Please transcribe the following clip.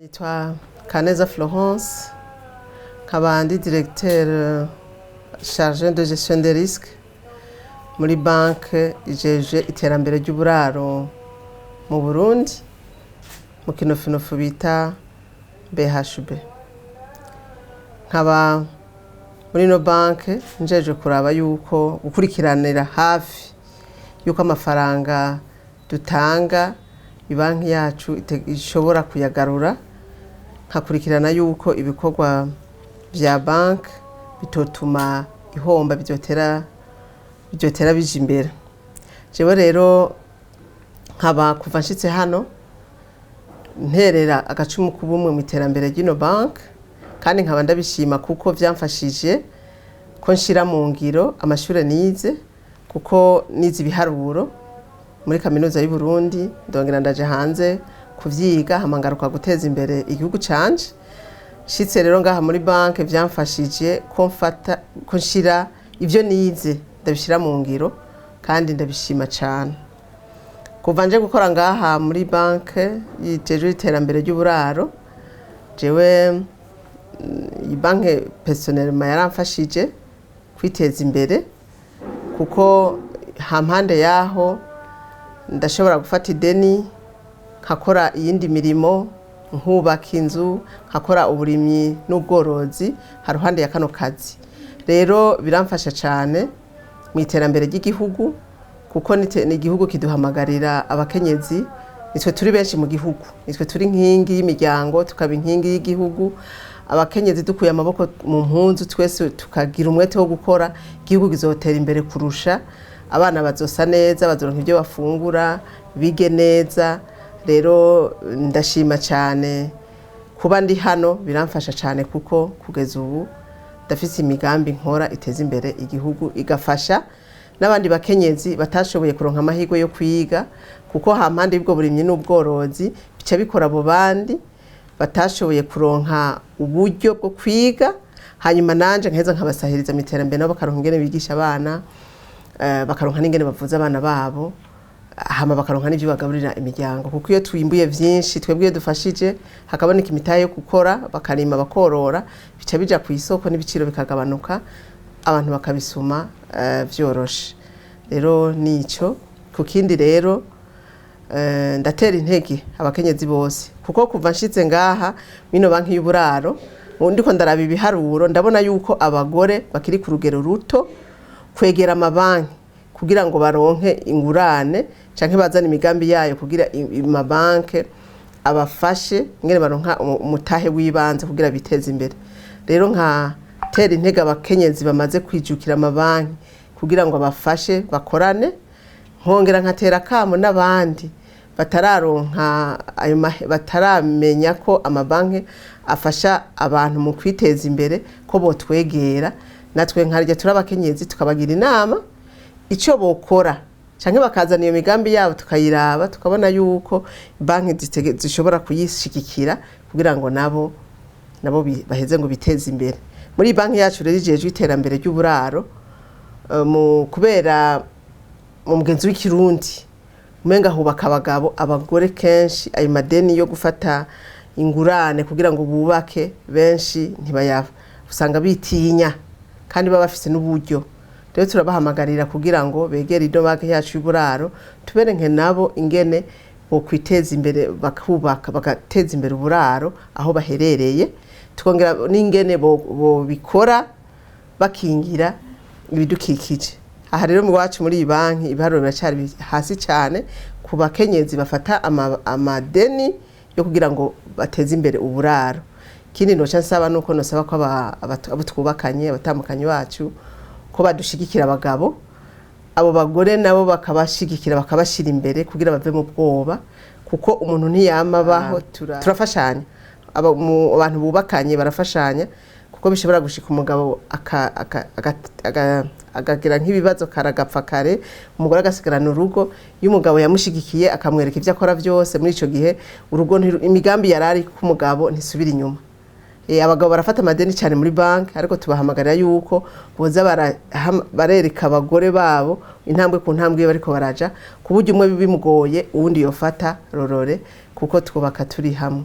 Nitwa Kaneza Florence, nkaba ndi directeur chargé de gestion des risques muri banque ijeje iterambere ry'uburaro mu Burundi mu kinofinofu bita BHB. Nkaba muri no banque njeje kuraba yuko gukurikiranira hafi yuko amafaranga dutanga ibanki yacu ishobora kuyagarura, nkakurikirana yuko ibikorwa vya banki bitotuma ihomba byotera bije imbere. Jewe rero nkaba kuva nshitse hano nterera agacumu kubumwe mu iterambere ry'ino banki, kandi nkaba ndabishima kuko vyamfashije ko nshira mu ngiro amashure nize, kuko nize ibiharuro muri kaminuza y'u Burundi, ndongera ndaje hanze kuvyiga hamangaruka guteza imbere igihugu canje. Shitse rero ngaha muri banke vyamfashije ko nshira ivyo nize ndabishira mu ngiro, kandi ndabishima cyane. Kuva nje gukora ngaha muri banke yijeje iterambere ry'uburaro, jewe banke personnellement yaramfashije kwiteza imbere, kuko hampande yaho ndashobora gufata ideni nkakora iyindi mirimo, nkubaka inzu, nkakora uburimyi n'ubworozi haruhande ya kano kazi. Rero biramfasha cyane mu iterambere ry'igihugu, kuko ni igihugu kiduhamagarira abakenyezi. Nitwe turi benshi mu gihugu, nitwe turi nkingi y'imiryango, tukaba inkingi y'igihugu. Abakenyezi dukuye amaboko mu mpunzu, twese tukagira umwete wo gukora, igihugu kizotera imbere kurusha. Abana bazosa neza, bazoronka ibyo bafungura, bige neza. Rero ndashima cyane kuba ndi hano, biramfasha cyane kuko kugeza ubu ndafise imigambi nkora iteza imbere igihugu, igafasha n'abandi bakenyezi batashoboye kuronka amahirwe yo kwiga, kuko hampande y'ubwo burimyi n'ubworozi bica bikora abo bandi batashoboye kuronka uburyo bwo kwiga, hanyuma nanje nkaheza nkabasahiriza mu iterambere, nabo bakaronka ingene bigisha abana, bakaronka n'ingene bavuza abana babo, hama bakaronka n'ivyo bagaburira imiryango. Kuko iyo twimbuye vyinshi twebwe dufashije, hakaboneka imitahe yo gukora, bakarima bakorora, bica bija ku isoko n'ibiciro bikagabanuka, abantu bakabisuma vyoroshe. Rero nico kukindi rero ndatera intege abakenyezi bose, kuko kuva nshitse ngaha mino banki y'uburaro ndiko ndaraba ibiharuro, ndabona yuko abagore bakiri ku rugero ruto kwegera amabanki kugira ngo baronke ingurane canke bazana imigambi yayo, kugira amabanki abafashe ngene baronka umutahe w'ibanze kugira biteze imbere. Rero nka tera intege abakenyezi bamaze kwijukira amabanki kugira ngo abafashe bakorane, nkongera nkatera kamo n'abandi batararonka bataramenya ko amabanki afasha abantu mu kwiteza imbere, ko botwegera natwe nkarya turabakenyezi tukabagira inama ico bokora, canke bakazana iyo migambi yabo tukayiraba, tukabona yuko banki zishobora kuyishigikira kugira ngo nabo baheze ngo biteze imbere. Muri banki yacu rero ijejwe iterambere ry'uburaro, kubera mu mugenzi w'ikirundi umenga hubaka abagore kenshi, ayo madeni yo gufata ingurane kugira ngo bubake benshi ntibayava, usanga bitinya kandi baba bafise n'uburyo. Rero turabahamagarira kugira ngo begere ino banki yacu y'uburaro, tuberenke nabo ingene bo kwiteza imbere, bakubaka bagateza imbere uburaro aho baherereye, tukongera n'ingene bo bikora bakingira ibidukikije. Aha rero mu wacu muri iyi banki ibiharuro biracari hasi cyane ku bakenyezi bafata amadeni yo kugira ngo bateze imbere uburaro. Kindi noca nsaba nuko nosaba ko abo twubakanye, abatamukanye bacu ko badushigikira abagabo, abo bagore nabo bakabashigikira, bakabashira imbere kugira bave mu bwoba, kuko umuntu ntiyama baho. Turafashanya, abantu bubakanye barafashanya, kuko bishobora gushika umugabo agagira nk'ibibazo karagapfa kare, umugore agasigarana urugo. Iyo umugabo yamushigikiye akamwereka ivyo akora vyose, muri ico gihe urugo imigambi yarari ku mugabo ntisubira inyuma. Abagabo barafata amadeni cyane muri banki, ariko tubahamagarira yuko boza barereka abagore babo intambwe ku ntambwe bariko baraja, ku buryo umwe bimugoye uwundi yofata rorore, kuko twubaka turi hamwe.